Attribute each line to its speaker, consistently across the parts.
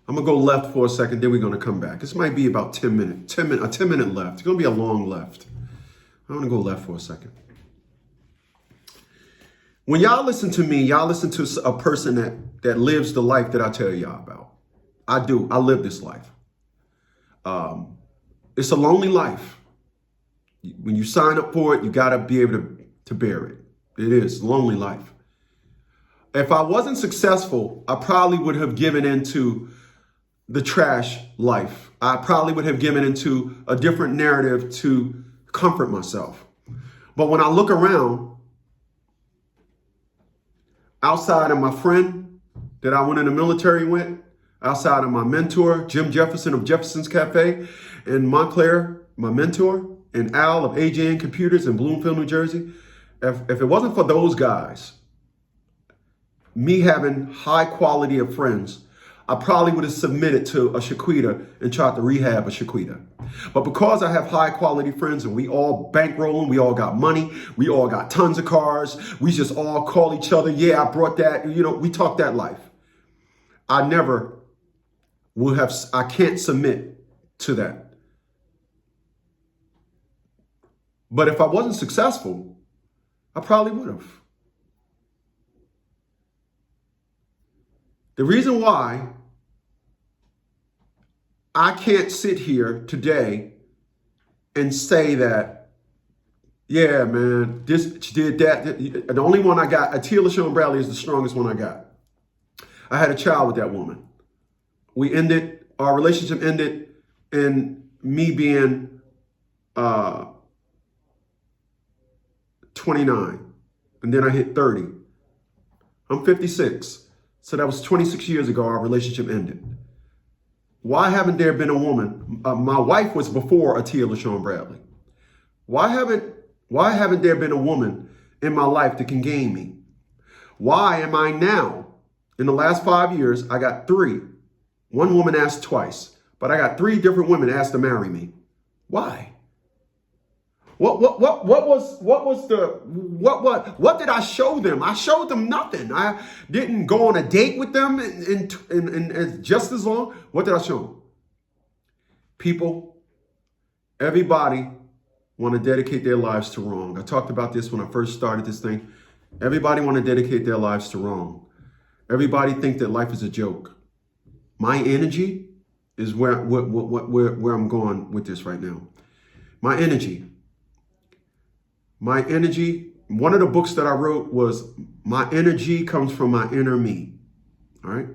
Speaker 1: I'm going to go left for a second, then we're going to come back. This might be about 10 minutes, a 10-minute left. It's going to be a long left. I'm going to go left for a second. When y'all listen to me, y'all listen to a person that lives the life that I tell y'all about. I do. I live this life. It's a lonely life. When you sign up for it, you got to be able to bear it. It is a lonely life. If I wasn't successful, I probably would have given into the trash life. I probably would have given into a different narrative to comfort myself. But when I look around, outside of my friend that I went in the military with, outside of my mentor, Jim Jefferson of Jefferson's Cafe, and Montclair, my mentor, and Al of AJN Computers in Bloomfield, New Jersey, if it wasn't for those guys, me having high quality of friends, I probably would have submitted to a Shaquita and tried to rehab a Shaquita. But because I have high quality friends and we all bankrolling, we all got money, we all got tons of cars, we just all call each other, yeah, I brought that, we talk that life. I never will have, I can't submit to that. But if I wasn't successful, I probably would have. The reason why I can't sit here today and say that, yeah, man, this did that. The only one I got, Atia LaShawn Bradley is the strongest one I got. I had a child with that woman. Our relationship ended in me being 29. And then I hit 30. I'm 56. So that was 26 years ago, our relationship ended. Why haven't there been a woman? My wife was before Atia LaShawn Bradley. Why haven't there been a woman in my life that can gain me? Why am I now, in the last 5 years, I got 3. One woman asked twice, but I got 3 different women asked to marry me. Why? What did I show them? I showed them nothing. I didn't go on a date with them in just as long. What did I show them? People, everybody want to dedicate their lives to wrong. I talked about this when I first started this thing. Everybody want to dedicate their lives to wrong. Everybody think that life is a joke. My energy is where I'm going with this right now. My energy, one of the books that I wrote was My Energy Comes from My Inner Me. All right.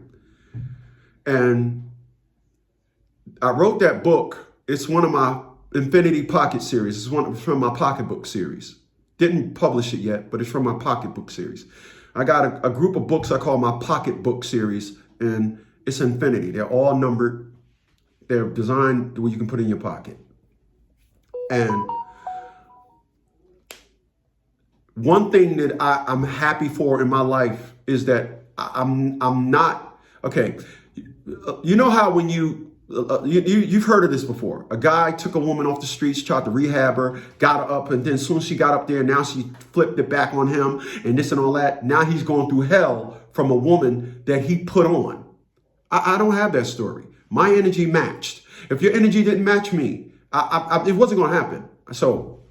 Speaker 1: And I wrote that book. It's one of my Infinity Pocket series. It's from my pocketbook series. Didn't publish it yet, but it's from my pocketbook series. I got a group of books I call my pocketbook series, and it's infinity. They're all numbered. They're designed where you can put in your pocket. And one thing that I'm happy for in my life is that I'm not, okay, you know how when you've heard of this before. A guy took a woman off the streets, tried to rehab her, got her up, and then as soon as she got up there, now she flipped it back on him and this and all that. Now he's going through hell from a woman that he put on. I don't have that story. My energy matched. If your energy didn't match me, it wasn't going to happen. So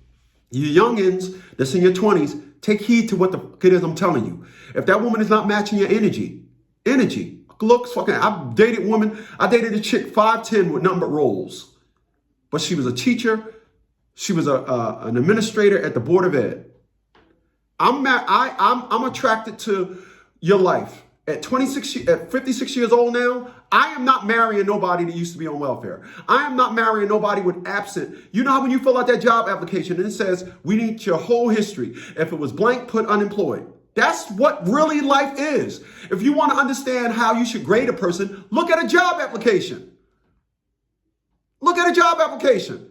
Speaker 1: you youngins that's in your 20s, take heed to what the kid is I'm telling you. If that woman is not matching your energy, looks, fucking, I dated a chick 5'10" with nothing but rolls. But she was a teacher. She was an administrator at the Board of Ed. I'm attracted to your life. At 56 years old now, I am not marrying nobody that used to be on welfare. I am not marrying nobody with absent. You know how when you fill out that job application and it says, we need your whole history. If it was blank, put unemployed. That's what really life is. If you want to understand how you should grade a person, look at a job application. Look at a job application.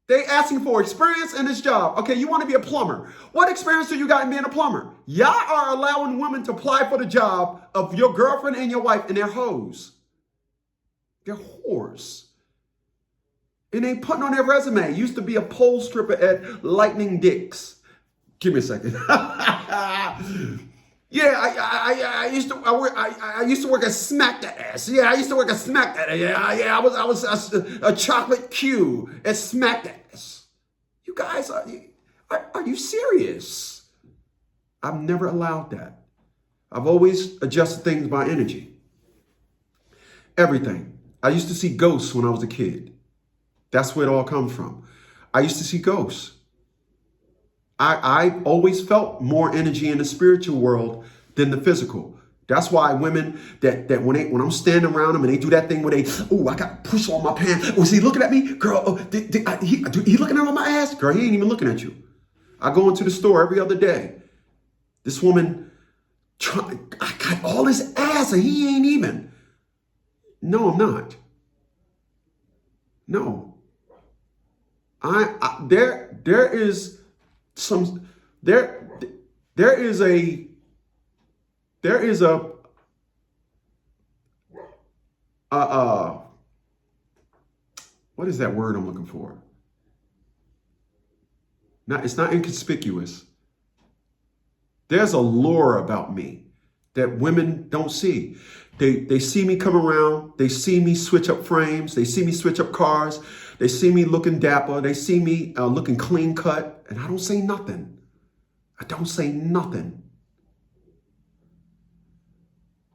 Speaker 1: They asking for experience in this job. Okay, you want to be a plumber. What experience do you got in being a plumber? Y'all are allowing women to apply for the job of your girlfriend and your wife, and they're hoes. They're whores. And they putting on their resume. Used to be a pole stripper at Lightning Dicks. Give me a second. Yeah, I used to I used to work at Smack That Ass. Yeah, I used to work at Smack That Ass. Yeah, I was a chocolate Q at Smack That Ass. You guys are you serious? I've never allowed that. I've always adjusted things by energy. Everything. I used to see ghosts when I was a kid. That's where it all comes from. I used to see ghosts. I always felt more energy in the spiritual world than the physical. That's why women that when I'm standing around them and they do that thing where they, oh, I got to push on my pants. Oh, is he looking at me? Girl, oh, he looking at my ass? Girl, he ain't even looking at you. I go into the store every other day. This woman, I got all this ass and he ain't even. No, I'm not. No. There is some there there is a uh what is that word I'm looking for? It's not inconspicuous. There's a lure about me that women don't see. They see me come around. They see me switch up frames. They see me switch up cars. They see me looking dapper. They see me looking clean cut. And I don't say nothing. I don't say nothing.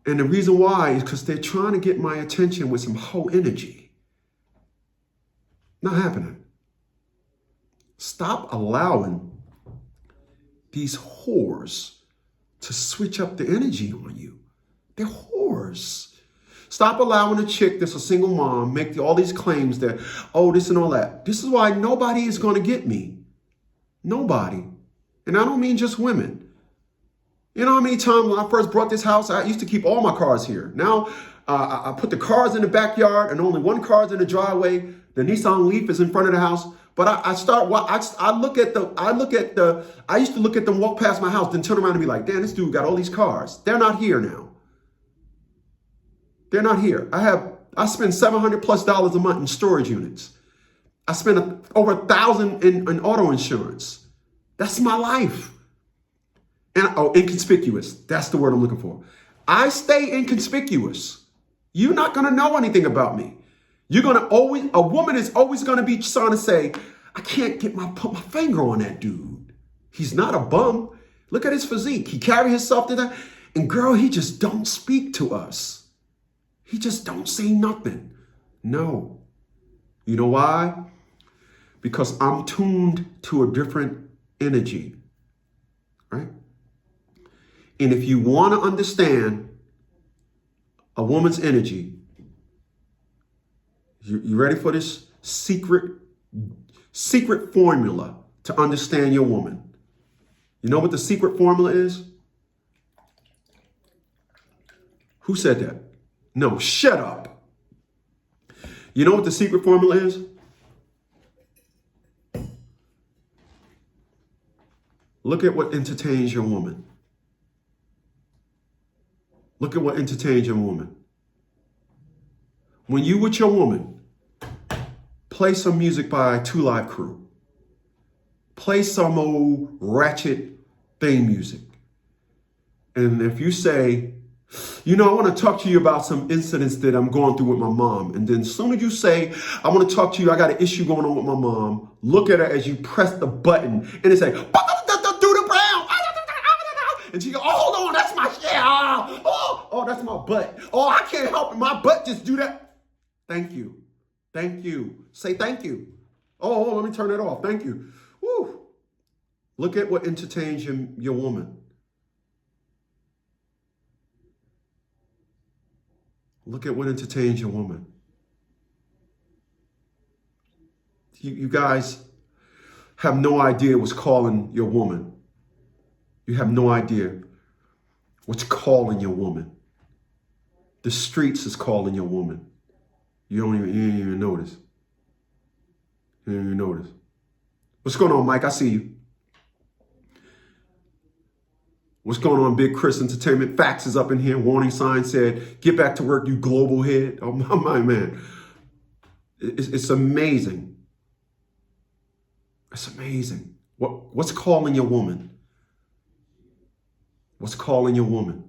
Speaker 1: And the reason why is because they're trying to get my attention with some whole energy. Not happening. Stop allowing these whores to switch up the energy on you. They're whores. Stop allowing a chick that's a single mom make all these claims that, oh, this and all that. This is why nobody is going to get me. Nobody. And I don't mean just women. You know how many times when I first brought this house, I used to keep all my cars here. Now I put the cars in the backyard and only one car's in the driveway. The Nissan Leaf is in front of the house. But I used to look at them walk past my house, then turn around and be like, damn, this dude got all these cars. They're not here now. They're not here. I spend $700+ a month in storage units. I spend over $1,000 in auto insurance. That's my life. And inconspicuous. That's the word I'm looking for. I stay inconspicuous. You're not going to know anything about me. A woman is always going to be trying to say, I can't put my finger on that dude. He's not a bum. Look at his physique. He carry himself to that. And girl, he just don't speak to us. He just don't say nothing. No. You know why? Because I'm tuned to a different energy, right? And if you want to understand a woman's energy, you ready for this secret formula to understand your woman? You know what the secret formula is? Who said that? No, shut up. You know what the secret formula is? Look at what entertains your woman. Look at what entertains your woman. When you with your woman, play some music by 2 Live Crew. Play some old ratchet theme music. And if you say, you know, I want to talk to you about some incidents that I'm going through with my mom. And then as soon as you say, I want to talk to you, I got an issue going on with my mom. Look at her as you press the button and it say, do the brown. And she go, oh, hold on, that's my shit. Oh, that's my butt. Oh, I can't help it. My butt just do that. Thank you. Thank you. Say thank you. Oh, let me turn it off. Thank you. Woo. Look at what entertains your woman. Look at what entertains your woman. You guys have no idea what's calling your woman. You have no idea what's calling your woman. The streets is calling your woman. You ain't even notice. You didn't even notice. What's going on, Mike? I see you. What's going on, Big Chris Entertainment? Fax is up in here. Warning sign said, get back to work, you global head. Oh, my man. It's amazing. It's amazing. What's calling your woman? What's calling your woman?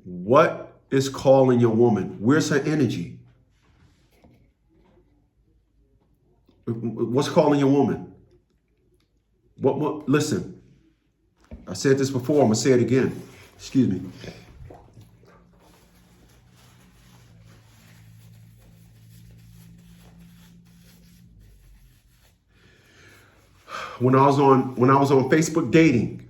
Speaker 1: What is calling your woman? Where's her energy? What's calling your woman? Listen, I said this before, I'm gonna say it again. Excuse me. When I was on Facebook dating,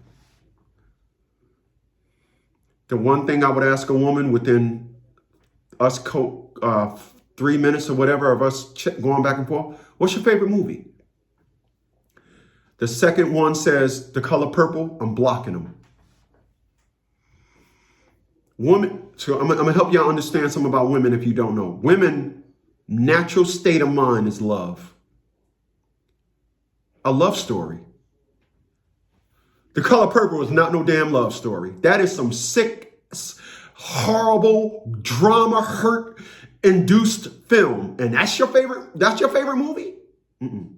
Speaker 1: the one thing I would ask a woman within us 3 minutes or whatever of us going back and forth, what's your favorite movie? The second one says The Color Purple, I'm blocking them. Women, so I'm gonna help y'all understand something about women if you don't know. Women, natural state of mind is love. A love story. The Color Purple is not no damn love story. That is some sick, horrible, drama, hurt-induced film. And that's your favorite movie? Mm-mm.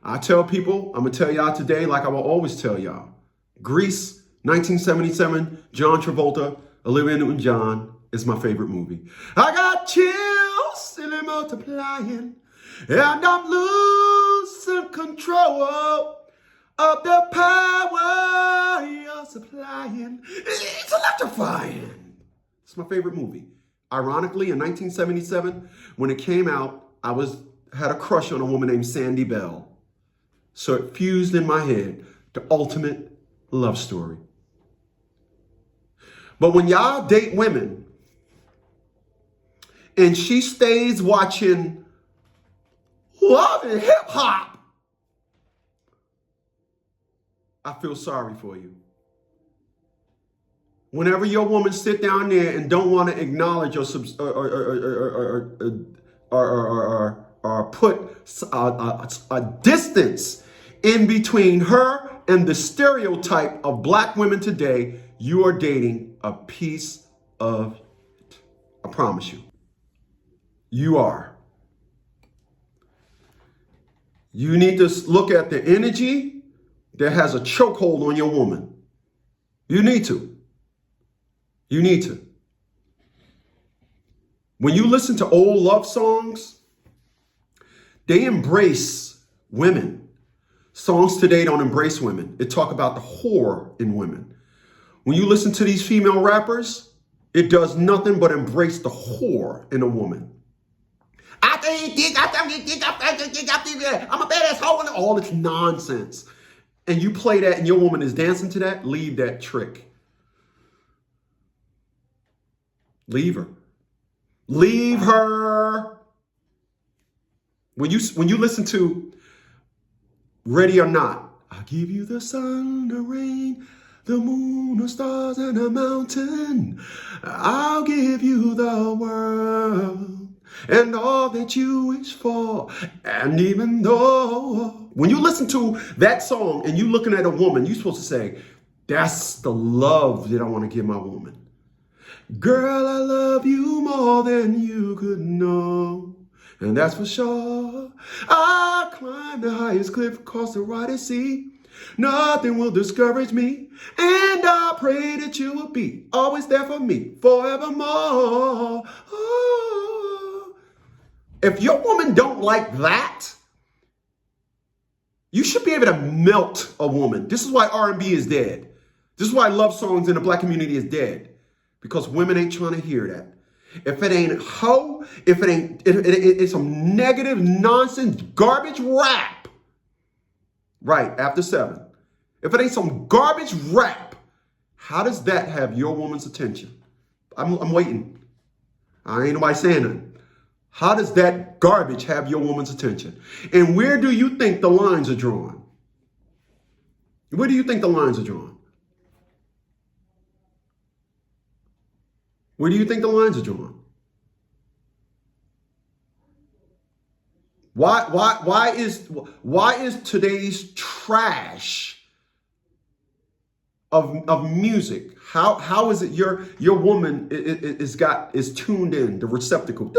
Speaker 1: I tell people, I'm going to tell y'all today like I will always tell y'all. Grease, 1977, John Travolta, Olivia Newton-John is my favorite movie. I got chills and they're multiplying, and I'm losing control of the power you're supplying. It's electrifying. It's my favorite movie. Ironically, in 1977, when it came out, I had a crush on a woman named Sandy Bell. So it fused in my head the ultimate love story. But when y'all date women and she stays watching Love and Hip Hop, I feel sorry for you. Whenever your woman sit down there and don't want to acknowledge or put a distance in between her and the stereotype of black women today, you are dating a piece of it. I promise you. You are. You need to look at the energy that has a chokehold on your woman. You need to. You need to. When you listen to old love songs, they embrace women. Songs today don't embrace women. It talk about the whore in women. When you listen to these female rappers, it does nothing but embrace the whore in a woman. I'm a badass hoe. All this nonsense. And you play that and your woman is dancing to that, leave that trick. Leave her. Leave her. When you listen to Ready or Not, I'll give you the sun, the rain, the moon, the stars, and the mountain. I'll give you the world and all that you wish for. And even though, when you listen to that song and you looking at a woman, you're supposed to say, that's the love that I want to give my woman. Girl, I love you more than you could know. And that's for sure. I climb the highest cliff, cross the widest sea. Nothing will discourage me. And I pray that you will be always there for me forevermore. Oh. If your woman don't like that, you should be able to melt a woman. This is why R&B is dead. This is why love songs in the black community is dead. Because women ain't trying to hear that. If it ain't hoe, if it's some negative nonsense garbage rap, right, after 7. If it ain't some garbage rap, how does that have your woman's attention? I'm waiting. I ain't nobody saying nothing. How does that garbage have your woman's attention? And where do you think the lines are drawn? Where do you think the lines are drawn? Where do you think the lines are drawn? Why is today's trash of music? How is it your woman is tuned in, the receptacle?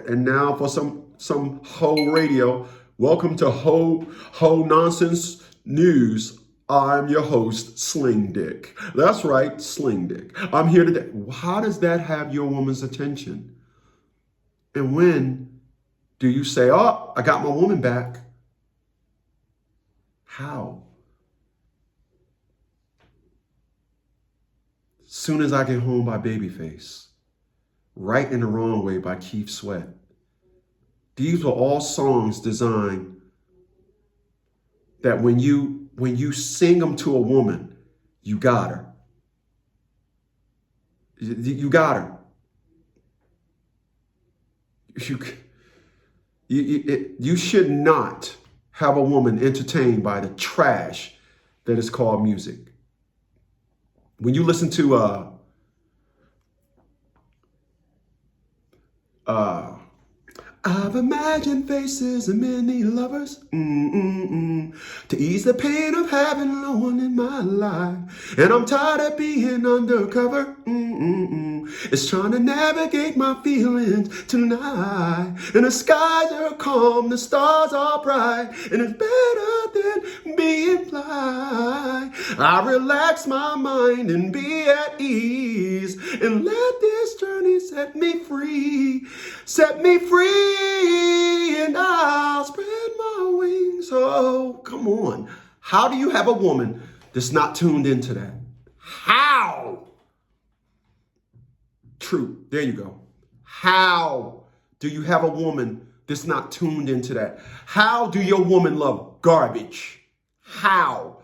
Speaker 1: And now for some hoe radio. Welcome to hoe nonsense news I'm your host, Sling Dick. That's right, Sling Dick. I'm here today. How does that have your woman's attention? And when do you say, oh, I got my woman back? How? Soon as I Get Home by Babyface. Right in the Wrong Way by Keith Sweat. These were all songs designed that when you sing them to a woman, you got her. You got her. You should not have a woman entertained by the trash that is called music. When you listen to I've imagined faces of many lovers to ease the pain of having no one in my life. And I'm tired of being undercover. It's trying to navigate my feelings tonight. And the skies are calm, the stars are bright, and it's better than being fly. I relax my mind and be at ease and let this journey set me free. Set me free and I'll spread my wings. Oh, come on. How do you have a woman that's not tuned into that? How? True. There you go. How do you have a woman that's not tuned into that? How do your woman love garbage? How?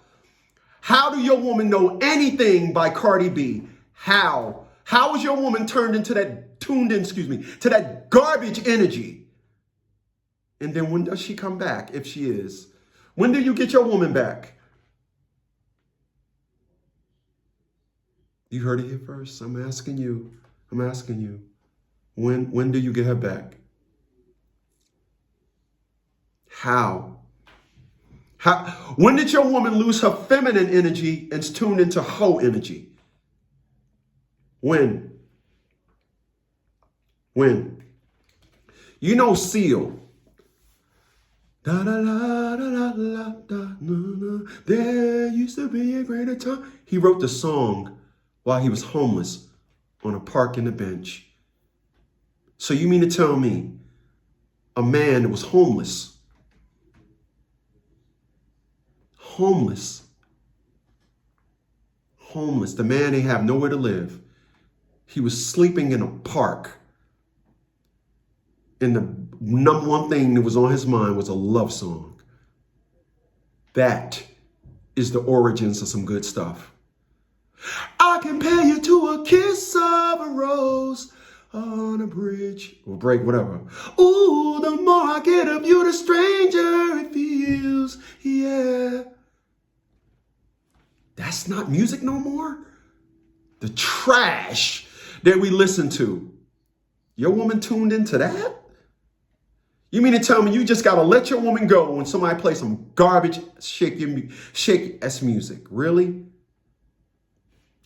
Speaker 1: How do your woman know anything by Cardi B? How? How is your woman tuned into that garbage energy? And then when does she come back, if she is? When do you get your woman back? You heard it here first. I'm asking you. When do you get her back? How? When did your woman lose her feminine energy and tune into hoe energy? When? You know Seal. Da da da da da da da. There used to be a greater time. He wrote the song while he was homeless on a park in the bench. So you mean to tell me a man that was homeless, the man ain't have nowhere to live. He was sleeping in a park. And the number one thing that was on his mind was a love song. That is the origins of some good stuff. I compare you to a kiss of a rose on a bridge or break, whatever. Ooh, the more I get of you, the stranger it feels. Yeah. That's not music no more. The trash that we listen to. Your woman tuned into that? You mean to tell me you just got to let your woman go when somebody plays some garbage, shaky ass music? Really?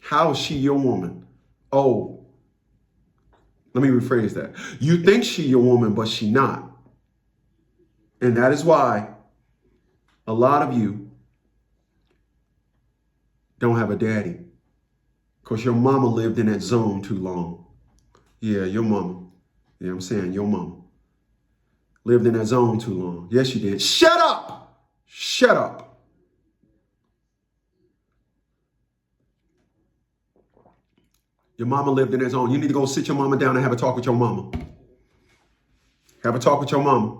Speaker 1: How is she your woman? Oh, let me rephrase that. You think she your woman, but she not. And that is why a lot of you don't have a daddy. Because your mama lived in that zone too long. Yeah, your mama. Yeah, I'm saying your mama. Lived in that zone too long. Yes, you did. Shut up! Shut up. Your mama lived in that zone. You need to go sit your mama down and have a talk with your mama. Have a talk with your mama.